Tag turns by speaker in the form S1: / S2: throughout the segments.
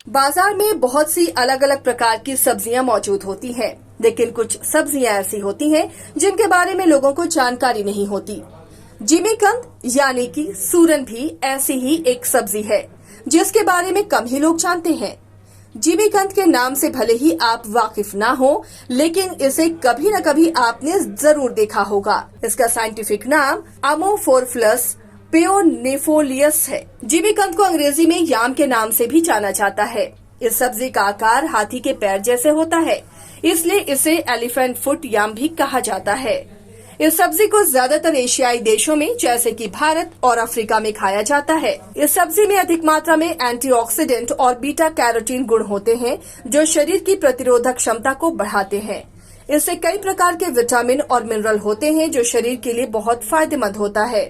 S1: बाजार में बहुत सी अलग अलग प्रकार की सब्जियां मौजूद होती हैं, लेकिन कुछ सब्जियां ऐसी होती हैं जिनके बारे में लोगों को जानकारी नहीं होती। जिमीकंद यानी कि सूरन भी ऐसी ही एक सब्जी है जिसके बारे में कम ही लोग जानते हैं। जिमीकंद के नाम से भले ही आप वाकिफ ना हो, लेकिन इसे कभी न कभी आपने जरूर देखा होगा। इसका साइंटिफिक नाम अमोफोरफ्लस पेयोनिफोलियस है। जिमीकंद को अंग्रेजी में याम के नाम से भी जाना जाता है। इस सब्जी का आकार हाथी के पैर जैसे होता है, इसलिए इसे एलिफेंट फुट याम भी कहा जाता है। इस सब्जी को ज्यादातर एशियाई देशों में जैसे कि भारत और अफ्रीका में खाया जाता है। इस सब्जी में अधिक मात्रा में एंटीऑक्सीडेंट और बीटा कैरोटीन गुण होते हैं जो शरीर की प्रतिरोधक क्षमता को बढ़ाते हैं। इससे कई प्रकार के विटामिन और मिनरल होते हैं जो शरीर के लिए बहुत फायदेमंद होता है।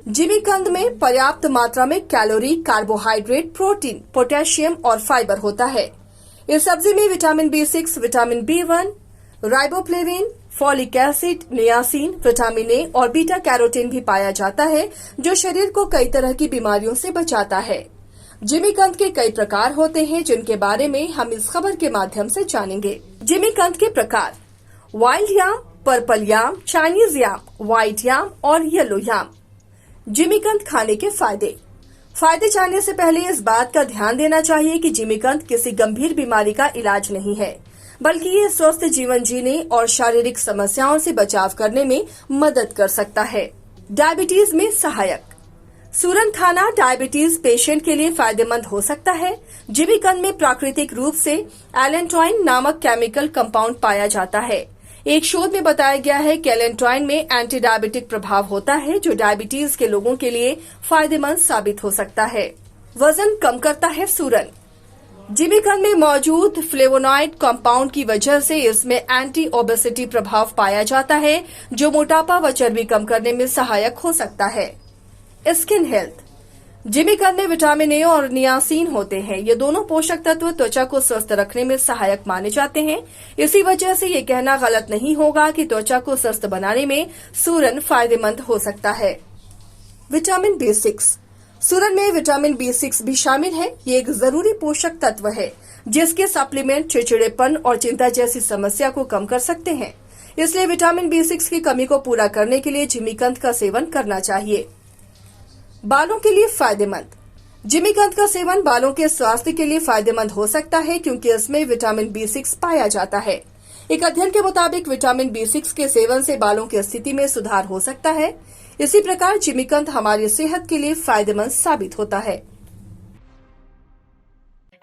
S1: जिमीकंद में पर्याप्त मात्रा में कैलोरी, कार्बोहाइड्रेट, प्रोटीन, पोटेशियम और फाइबर होता है। इस सब्जी में vitamin B6, vitamin B1, riboflavin, folic acid, niacin, vitamin A और बीटा कैरोटीन भी पाया जाता है जो शरीर को कई तरह की बीमारियों से बचाता है। जिमीकंद के कई प्रकार होते हैं जिनके बारे में हम इस खबर के माध्यम से जानेंगे। जिमीकंद के प्रकार: वाइल्ड याम, पर्पल याम, चाइनीज याम, व्हाइट याम और येलो याम। जिमीकंद खाने के फायदे जानने से पहले इस बात का ध्यान देना चाहिए कि जिमीकंद किसी गंभीर बीमारी का इलाज नहीं है, बल्कि ये स्वस्थ जीवन जीने और शारीरिक समस्याओं से बचाव करने में मदद कर सकता है। डायबिटीज में सहायक: सूरन खाना डायबिटीज पेशेंट के लिए फायदेमंद हो सकता है। जिमीकंद में प्राकृतिक रूप से एलेंटोइन नामक केमिकल कंपाउंड पाया जाता है। एक शोध में बताया गया है कि एलेंटोइन में एंटी डायबिटिक प्रभाव होता है जो डायबिटीज के लोगों के लिए फायदेमंद साबित हो सकता है। वजन कम करता है सूरन: जिमीकंद में मौजूद फ्लेवोनॉइड कंपाउंड की वजह से इसमें एंटी ओबेसिटी प्रभाव पाया जाता है जो मोटापा व चर्बी कम करने में सहायक हो सकता है। स्किन हेल्थ: जिमीकंद में विटामिन ए और नियासिन होते हैं। ये दोनों पोषक तत्व त्वचा को स्वस्थ रखने में सहायक माने जाते हैं। इसी वजह से ये कहना गलत नहीं होगा कि त्वचा को स्वस्थ बनाने में सूरन फायदेमंद हो सकता है। विटामिन B6: सूरन में विटामिन B6 भी शामिल है। ये एक जरूरी पोषक तत्व है जिसके सप्लीमेंट चिड़चिड़ेपन और चिंता जैसी समस्या को कम कर सकते हैं। इसलिए विटामिन B6 की कमी को पूरा करने के लिए जिमीकंद का सेवन करना चाहिए। बालों के लिए फायदेमंद: जिमीकंद का सेवन बालों के स्वास्थ्य के लिए फायदेमंद हो सकता है क्योंकि इसमें विटामिन B6 पाया जाता है। एक अध्ययन के मुताबिक विटामिन B6 के सेवन से बालों की स्थिति में सुधार हो सकता है। इसी प्रकार जिमीकंद हमारी सेहत के लिए फायदेमंद साबित होता है।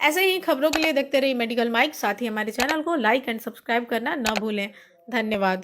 S2: ऐसे ही खबरों के लिए देखते रहिए मेडिकल माइक। साथ ही हमारे चैनल को लाइक एंड सब्सक्राइब करना न भूलें। धन्यवाद।